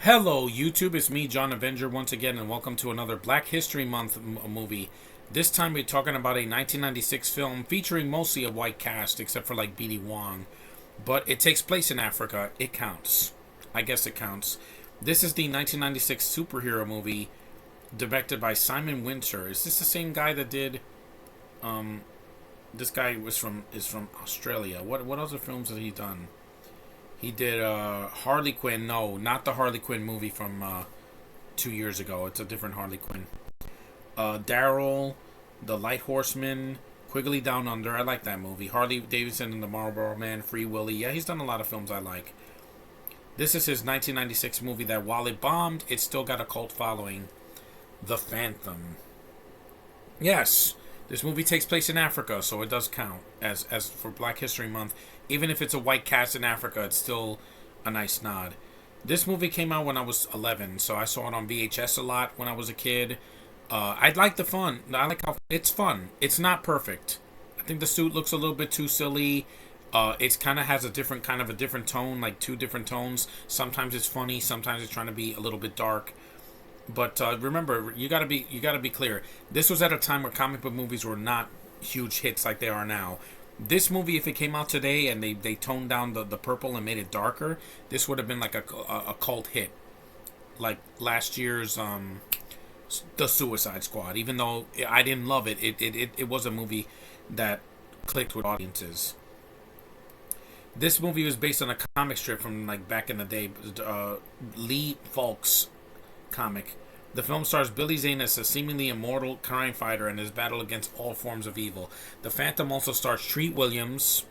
Hello, YouTube. It's me, John Avenger, once again, and welcome to another Black History Month movie. This time we're talking about a 1996 film featuring mostly a white cast, except for like B.D. Wong. But it takes place in Africa. It counts. I guess it counts. This is the 1996 superhero movie directed by Simon Winter. Is this the same guy that did... This guy is from Australia. What other films has he done? He did Harley Quinn. No, not the Harley Quinn movie from 2 years ago. It's a different Harley Quinn. Daryl, The Light Horseman, Quigley Down Under. I like that movie. Harley Davidson and the Marlboro Man, Free Willy. Yeah, he's done a lot of films I like. This is his 1996 movie that, while it bombed, it still got a cult following. The Phantom. Yes, this movie takes place in Africa, so it does count as for Black History Month. Even if it's a white cast in Africa, it's still a nice nod. This movie came out when I was 11, so I saw it on VHS a lot when I was a kid. I like the fun. I like how it's fun. It's not perfect. I think the suit looks a little bit too silly. It kind of has a different tone, like two different tones. Sometimes it's funny, sometimes it's trying to be a little bit dark. But remember, you gotta be clear. This was at a time where comic book movies were not huge hits like they are now. This movie, if it came out today and they toned down the purple and made it darker, this would have been like a cult hit, like last year's The Suicide Squad. Even though I didn't love it, it was a movie that clicked with audiences. This movie was based on a comic strip from like back in the day, Lee Falk's comic. The film stars Billy Zane as a seemingly immortal crime fighter in his battle against all forms of evil. The Phantom also stars Treat Williams,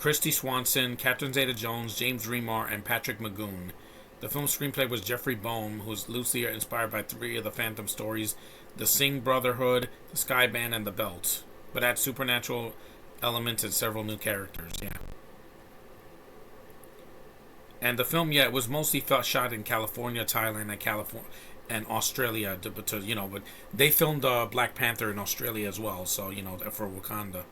Christy Swanson, Catherine Zeta-Jones, James Remar, and Patrick Magoon. The film's screenplay was Jeffrey Boehm, who's loosely inspired by three of the Phantom stories: The Singh Brotherhood, The Sky Band, and The Belt, but adds supernatural elements and several new characters. Yeah. And the film, it was mostly shot in California, Thailand, and Australia. But they filmed Black Panther in Australia as well. So for Wakanda.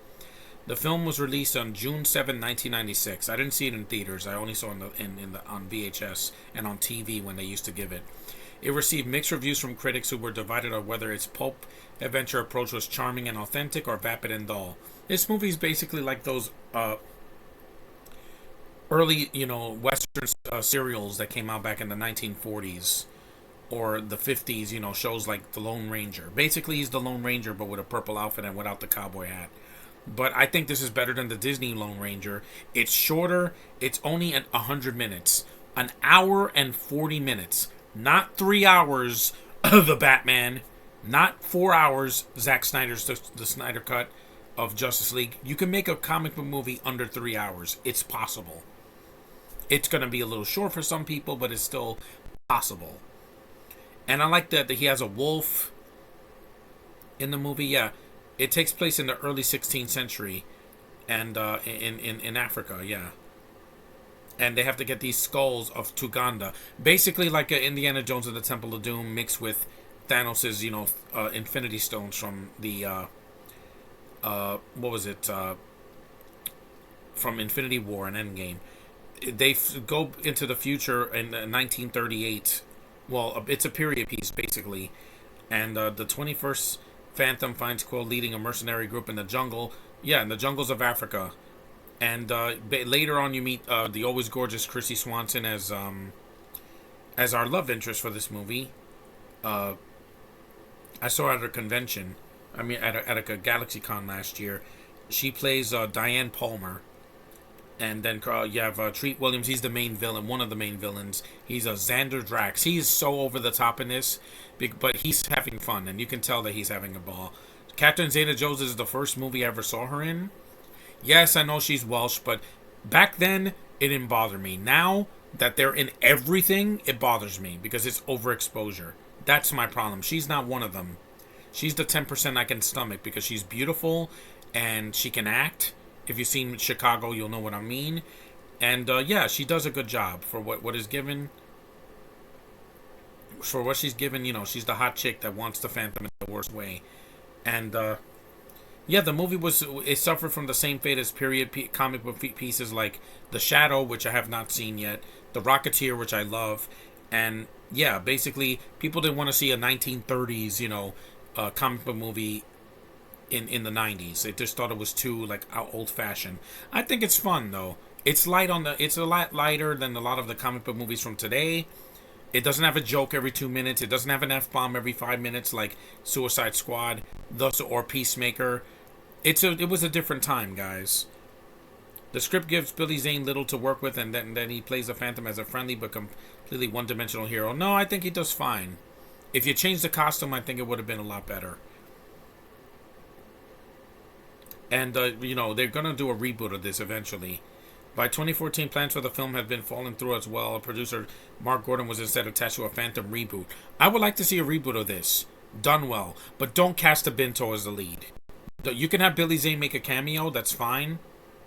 The film was released on June 7, 1996. I didn't see it in theaters. I only saw it on VHS and on TV when they used to give it. It received mixed reviews from critics who were divided on whether its pulp adventure approach was charming and authentic or vapid and dull. This movie is basically like those early, Western serials that came out back in the 1940s or the 50s, shows like The Lone Ranger. Basically, he's the Lone Ranger, but with a purple outfit and without the cowboy hat. But I think this is better than the Disney Lone Ranger. It's shorter. It's only 100 minutes. An hour and 40 minutes. Not 3 hours of the Batman. Not 4 hours, Zack Snyder's the Snyder Cut of Justice League. You can make a comic book movie under 3 hours. It's possible. It's going to be a little short for some people, but it's still possible. And I like that he has a wolf in the movie. Yeah, it takes place in the early 16th century and in Africa, yeah. And they have to get these skulls of Tuganda. Basically like Indiana Jones and the Temple of Doom mixed with Thanos' Infinity Stones from the... from Infinity War and Endgame. They go into the future in 1938. Well, it's a period piece, basically. And the 21st Phantom finds Quill leading a mercenary group in the jungle. Yeah, in the jungles of Africa. And later on, you meet the always gorgeous Chrissy Swanson as our love interest for this movie. I saw her at a convention. At a GalaxyCon last year. She plays Diane Palmer. And then you have Treat Williams. He's the main villain, one of the main villains. He's Xander Drax. He's so over the top in this, but he's having fun, and you can tell that he's having a ball. Catherine Zeta-Jones is the first movie I ever saw her in. Yes, I know she's Welsh, but back then, it didn't bother me. Now that they're in everything, it bothers me, because it's overexposure. That's my problem. She's not one of them. She's the 10% I can stomach, because she's beautiful, and she can act. If you've seen Chicago, you'll know what I mean. And, she does a good job for what is given. For what she's given, she's the hot chick that wants the Phantom in the worst way. And, the movie it suffered from the same fate as period comic book pieces like The Shadow, which I have not seen yet, The Rocketeer, which I love, and yeah, basically people didn't want to see a 1930s, comic book movie in the 90s. They just thought it was too like old fashioned. I think it's fun though. It's it's a lot lighter than a lot of the comic book movies from today. It doesn't have a joke every 2 minutes. It doesn't have an F-bomb every 5 minutes like Suicide Squad, thus or Peacemaker. It was a different time, guys. The script gives Billy Zane little to work with, and then he plays the Phantom as a friendly but completely one-dimensional hero. No, I think he does fine. If you changed the costume, I think it would have been a lot better. And, they're going to do a reboot of this eventually. By 2014, plans for the film had been falling through as well. Producer Mark Gordon was instead attached to a Phantom reboot. I would like to see a reboot of this. Done well. But don't cast a Binto as the lead. You can have Billy Zane make a cameo, that's fine.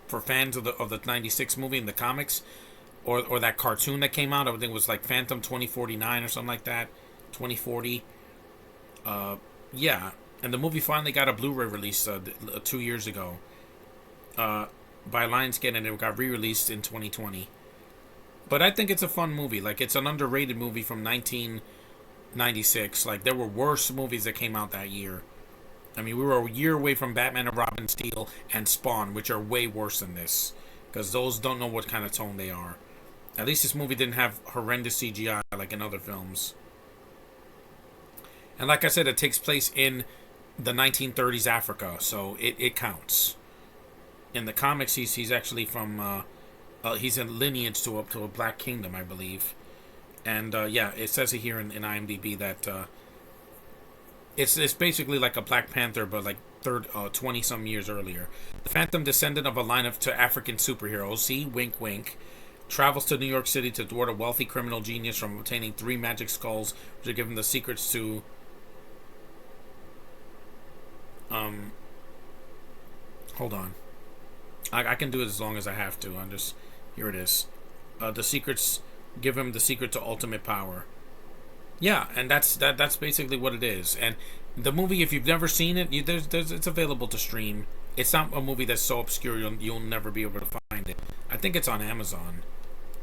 For fans of the 96 movie in the comics. Or that cartoon that came out. I think it was like Phantom 2049 or something like that. 2040. Yeah. And the movie finally got a Blu-ray release 2 years ago. By Lionsgate, and it got re-released in 2020. But I think it's a fun movie. Like, it's an underrated movie from 1996. Like, there were worse movies that came out that year. I mean, we were a year away from Batman and Robin, Steel, and Spawn, which are way worse than this. Because those don't know what kind of tone they are. At least this movie didn't have horrendous CGI like in other films. And like I said, it takes place in the 1930s Africa, so it counts. In the comics, he's actually from he's in lineage to a black kingdom, I believe. And yeah, it says it here in IMDb that it's basically like a Black Panther, but like 20 some years earlier. The Phantom, descendant of a line of African superheroes, see, wink wink, travels to New York City to thwart a wealthy criminal genius from obtaining 3 magic skulls, which are given the secrets to hold on. I can do it as long as I have to. Here it is. The secrets give him the secret to ultimate power. Yeah, and that's basically what it is. And the movie, if you've never seen it, it's available to stream. It's not a movie that's so obscure you'll never be able to find it. I think it's on Amazon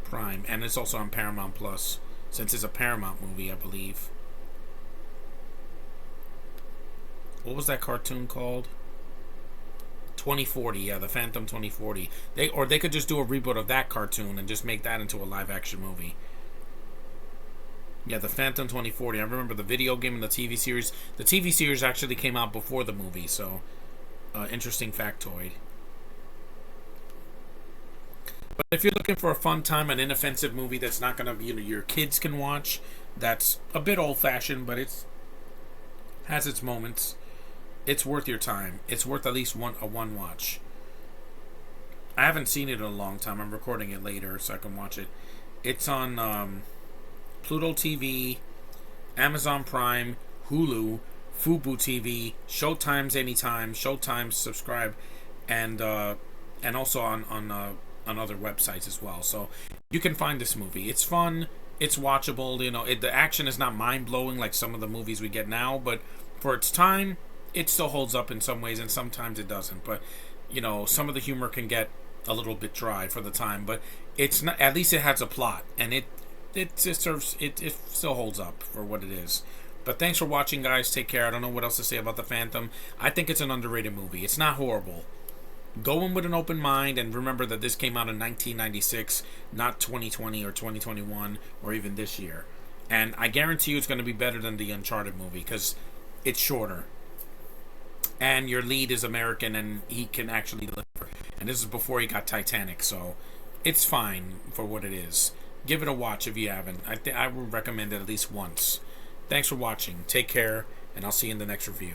Prime, and it's also on Paramount Plus, since it's a Paramount movie, I believe. What was that cartoon called? 2040, yeah, the Phantom 2040. They could just do a reboot of that cartoon and just make that into a live-action movie. Yeah, the Phantom 2040. I remember the video game and the TV series. The TV series actually came out before the movie, so interesting factoid. But if you're looking for a fun time, an inoffensive movie that's not gonna be, your kids can watch, that's a bit old-fashioned, but it's has its moments. It's worth your time. It's worth at least one watch. I haven't seen it in a long time. I'm recording it later so I can watch it. It's on Pluto TV, Amazon Prime, Hulu, Fubo TV, Showtime's Anytime, Showtime Subscribe, and also on other websites as well. So you can find this movie. It's fun. It's watchable. The action is not mind blowing like some of the movies we get now, but for its time, it still holds up in some ways, and sometimes it doesn't. But some of the humor can get a little bit dry for the time. But it's not. At least it has a plot, and it serves. It still holds up for what it is. But thanks for watching, guys. Take care. I don't know what else to say about the Phantom. I think it's an underrated movie. It's not horrible. Go in with an open mind, and remember that this came out in 1996, not 2020 or 2021 or even this year. And I guarantee you, it's going to be better than the Uncharted movie because it's shorter. And your lead is American, and he can actually deliver. And this is before he got Titanic, so it's fine for what it is. Give it a watch if you haven't. I would recommend it at least once. Thanks for watching. Take care, and I'll see you in the next review.